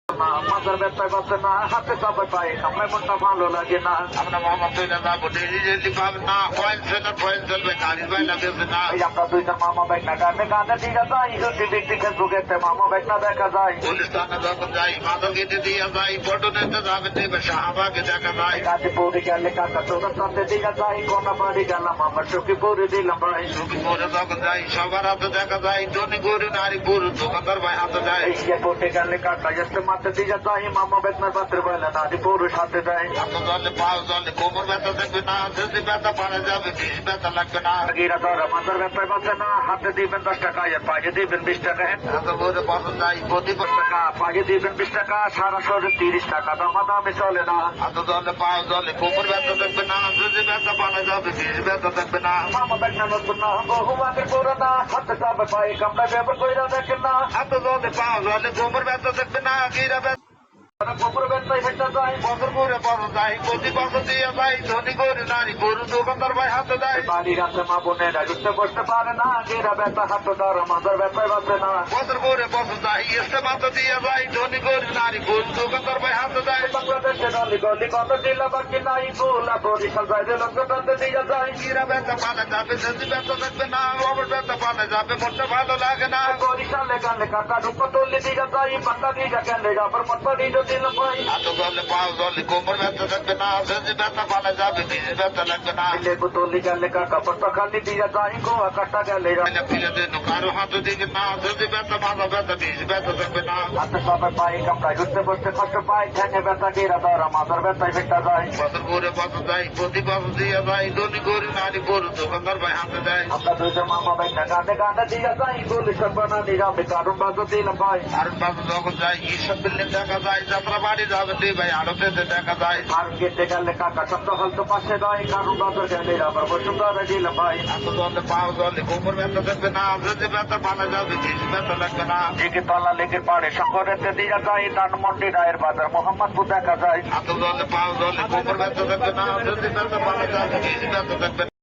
মাথার ব্যথায় বাঁচে না, হাতে চাপে পায়ে কামড়ায় মনটা ভালো লাগে না। আমরা মোহাম্মদ তৈরি যাবো ডেলি পাবে না পয়েন্ট চলবে গাড়ির বাইনা বেঁচে না। এই আমরা দুইজন মামা ব্যাগ না গানে গানে দিয়ে যাই, ইউটিউব থেকে যুগেতে মামা ব্যাগ না দেখা যায়। পুলিশ থানা যখন যাই মাদক কেটে দিয়ে যাই পটনেতে যাবে দেবে শাহবাগে দেখা যায়। গাজীপুরে গেলে কাকা তোর সাথে দিয়ে যাই, কোনা বাড়ি গেলাম আমার সখীপুরে দিলাম ভাই। সখীপুরে যখন যাই সবার হাতে দেখা যায়, ধনী গরু নারী পুরুষ দোকানদার ভাই হাতে যায়। এয়ারপোর্টে গেলে কাকা এসে মাথে দিয়ে যাই, মামা ব্যাগ না পাত্রে বেলা নারী পুরুষ হাতে দেয়। হাতে জলে পাও জলে কোমর ব্যথা দেখবে না, যদি ব্যথা পারে যাবে বিষ ব্যথা লাগবে না। গিরা ধরা মাথার ব্যথায় বাঁচে না, হাতে দিবেন 10 টাকা আর পায়ে দিবেন 20 টাকা। এত করে পছন্দ যাই প্রতি টাকা পায়ে দিবেন 20 টাকা, সারা শহরে 30 টাকা, দামাদামি চলে না। হাতে জলে পাও জলে কোমর ব্যথা দেখবে না, যদি ব্যথা পারে যাবে বিষ ব্যথা দেখবে না। মামা ব্যাগ না নতুন না, বহু আগের পুরোনা, হাতে চাপে পায়ে কামড়ায় ব্যবহার কইরা দেখেন না। হাতে জলে পাও জলে কোমর ব্যথা দেখবে না, গিরা ব্যথা কোমর ব্যথায় হেঁটে যায়, বছর করে পছন্দ যাই প্রতি বছর দিয়ে যাই, ধনী গরু নারী গরু দোকানদার ভাই হাতে দেয়। বাড়ির আছে মা বোনেরা উঠতে বসতে পারে না, গিরা ব্যথা হাতে ধরা মাথার ব্যথায় বাঁচে না। বছর করে পছন্দ যাই এসে মাথা দিয়ে যাই, ধনী গরু নারী গরু দোকানদার ভাই হাতে দেয়। বাংলাদেশের অলি গলি কত দিলা বাকি নাই, গোলা বরিশাল যায় যে লোক টানতে দিয়ে যায়। গিরা ব্যথা পালে যাবে যদি ব্যথা দেখবে না, অবর ব্যথা পালে যাবে মনটা ভালো লাগে না। বরিশালে গালে কাকা রূপ তুললে দিয়ে যায়, পাতা দিয়ে গেলে আবার মত দিয়ে দিলাম ভাই। হাতে জলে পাও জলে কোমর ব্যথা দেখবে না, যদি ব্যথা পালে যাবে বিষ ব্যথা লাগবে না। লেবু তুলি গেলে কাকা পত্র খালি দিয়ে যায়, গোয়া কাটা গেলে ফিরে দিন কারো হাতে দিকে না, যদি ব্যথা মাথা ব্যথা বিষ ব্যথা দেখবে না। হাতে সবাই পায়ে কামড়ায় উঠতে বসতে কষ্ট পায়, ঠ্যাঙে ব্যথা গিরা ধরা মাথার ব্যথায় হেঁটে যায়। বছর করে পছন্দ যাই প্রতি বছর দিয়ে যাই, ধনী গরু নারী গরু দোকানদার ভাই হাতে দেয়। আমরা দুইজন মামা ভাই না গানে গানে দিয়ে যাই, গুলি সর্বনা নিরামে কারণ বাজো দিলাম ভাই। আর বাবু যখন যাই ঈশ্বর বিল্ডিং দেখা যায়, যাত্রা বাড়ি যাবে দুই ভাই আলোতে দেখা যায়। আর কেটে গেলে কাকা সত্য হলতো পাশে নয়, কারণ বাজার গেলে আবার বসুন্ধরা দিলাম ভাই। এত জলে পাও জলে কোমর ব্যথা দেখবে না, যদি ব্যথা পালে যাবে বিষ ব্যথা লাগবে না। দিকে তলা লেগে পাড়ে শঙ্করেতে দিয়ে যায়, ধানমন্ডি রায়ের বাজার মোহাম্মদপুর দেখা যায়। এত জলে পাও জলে কোমর ব্যথা দেখবে না, যদি ব্যথা পালে যাবে বিষ ব্যথা দেখবে না।